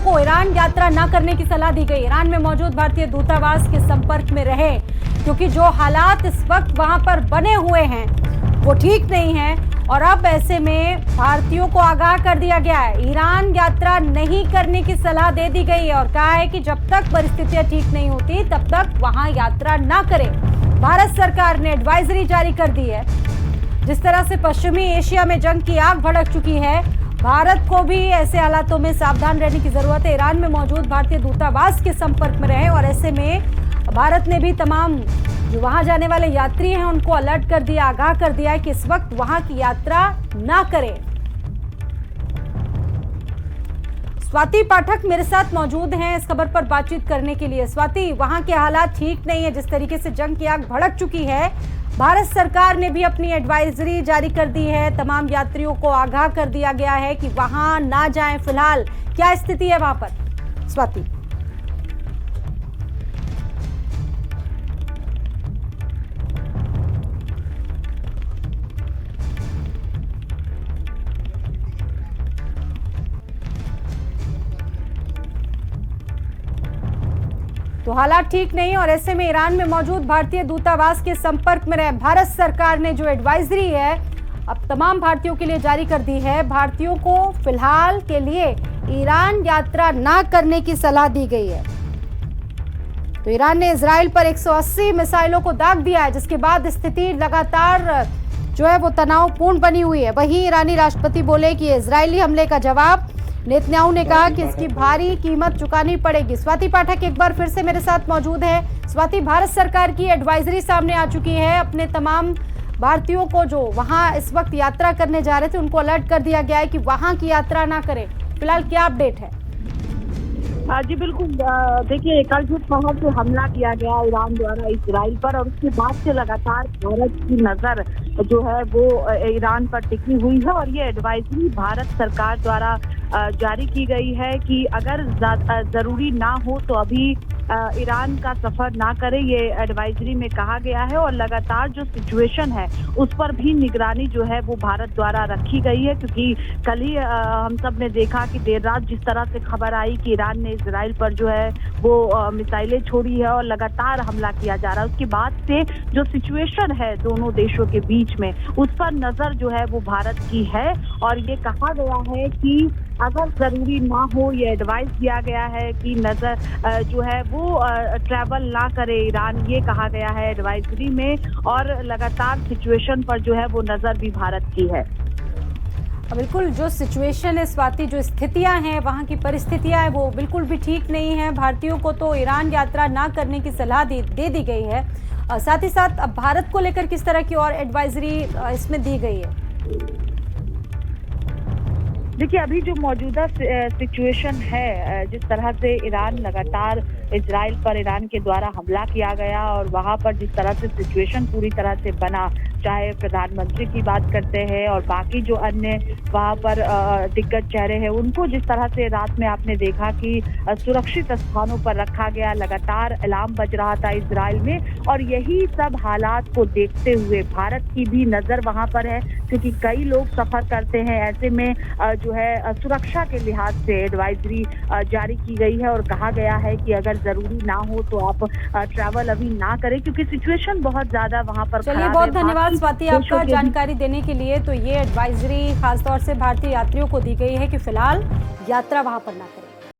को ईरान यात्रा न करने की सलाह दी गई। ईरान में मौजूद भारतीय दूतावास के संपर्क में रहे, क्योंकि जो हालात इस वक्त वहां पर बने हुए हैं वो ठीक नहीं है और अब ऐसे में भारतीयों को आगाह कर दिया गया है। ईरान यात्रा नहीं करने की सलाह दे दी गई है और कहा है कि जब तक परिस्थितियां ठीक नहीं होती तब तक वहां यात्रा ना करें। भारत सरकार ने एडवाइजरी जारी कर दी है। जिस तरह से पश्चिमी एशिया में जंग की आग भड़क चुकी है, भारत को भी ऐसे हालातों में सावधान रहने की जरूरत है। ईरान में मौजूद भारतीय दूतावास के संपर्क में रहे और ऐसे में भारत ने भी तमाम जो वहां जाने वाले यात्री हैं उनको अलर्ट कर दिया, आगाह कर दिया है कि इस वक्त वहां की यात्रा ना करें। स्वाति पाठक मेरे साथ मौजूद हैं इस खबर पर बातचीत करने के लिए। स्वाति, वहां के हालात ठीक नहीं है, जिस तरीके से जंग की आग भड़क चुकी है, भारत सरकार ने भी अपनी एडवाइजरी जारी कर दी है, तमाम यात्रियों को आगाह कर दिया गया है कि वहां ना जाएं। फिलहाल क्या स्थिति है वहां पर, स्वाति? तो हालात ठीक नहीं और ऐसे में ईरान में मौजूद भारतीय दूतावास के संपर्क में रहे। भारत सरकार ने जो एडवाइजरी है अब तमाम भारतीयों के लिए जारी कर दी है। भारतीयों को फिलहाल के लिए ईरान यात्रा ना करने की सलाह दी गई है। तो ईरान ने इजराइल पर 180 मिसाइलों को दाग दिया है, जिसके बाद स्थिति लगातार जो है वो तनावपूर्ण बनी हुई है। वहीं ईरानी राष्ट्रपति बोले कि इजरायली हमले का जवाब नेतन्याहू ने कहा कि इसकी भारी कीमत चुकानी पड़ेगी। स्वाति पाठक एक बार फिर से मेरे साथ मौजूद है। स्वाति, भारत सरकार की एडवाइजरी सामने आ चुकी है। अपने तमाम भारतीयों को जो वहां इस वक्त यात्रा करने जा रहे थे उनको अलर्ट कर दिया गया है कि वहां की यात्रा ना करें। फिलहाल क्या अपडेट है? जी बिल्कुल, देखिए कल जो शहर से हमला किया गया ईरान द्वारा इजराइल पर और उसके बाद से लगातार भारत की नजर जो है वो ईरान पर टिकी हुई है और ये एडवाइजरी भारत सरकार द्वारा जारी की गई है कि अगर जरूरी ना हो तो अभी ईरान का सफर ना करे, ये एडवाइजरी में कहा गया है। और लगातार जो सिचुएशन है उस पर भी निगरानी जो है वो भारत द्वारा रखी गई है, क्योंकि कल ही हम सब ने देखा कि देर रात जिस तरह से खबर आई कि ईरान ने इजराइल पर जो है वो मिसाइलें छोड़ी है और लगातार हमला किया जा रहा है। उसके बाद से जो सिचुएशन है दोनों देशों के बीच में उस पर नजर जो है वो भारत की है और ये कहा गया है कि अगर जरूरी ना हो, ये एडवाइस दिया गया है कि नजर जो है वो ट्रैवल ना करे ईरान, ये कहा गया है एडवाइजरी में। और लगातार सिचुएशन पर जो है वो नजर भी भारत की है। बिल्कुल, जो सिचुएशन है स्वाति, जो स्थितियां हैं वहां की परिस्थितियां हैं वो बिल्कुल भी ठीक नहीं है। भारतीयों को तो ईरान यात्रा ना करने की सलाह दे दी गई है। साथ ही साथ अब भारत को लेकर किस तरह की और एडवाइजरी इसमें दी गई है? देखिए अभी जो मौजूदा सिचुएशन है, जिस तरह से ईरान लगातार इजराइल पर ईरान के द्वारा हमला किया गया और वहां पर जिस तरह से सिचुएशन पूरी तरह से बना, चाहे प्रधानमंत्री की बात करते हैं और बाकी जो अन्य वहां पर दिग्गज चेहरे हैं उनको जिस तरह से रात में आपने देखा कि सुरक्षित स्थानों पर रखा गया, लगातार अलार्म बज रहा था इजराइल में। और यही सब हालात को देखते हुए भारत की भी नजर वहां पर है, क्योंकि कई लोग सफर करते हैं। ऐसे में जो है सुरक्षा के लिहाज से एडवाइजरी जारी की गई है और कहा गया है कि अगर जरूरी ना हो तो आप ट्रैवल अभी ना करें, क्योंकि सिचुएशन बहुत ज्यादा वहां पर खराब है। चलिए, बहुत धन्यवाद स्वाति आपका जानकारी देने के लिए। तो ये एडवाइजरी खासतौर से भारतीय यात्रियों को दी गई है कि फिलहाल यात्रा वहां पर ना करें।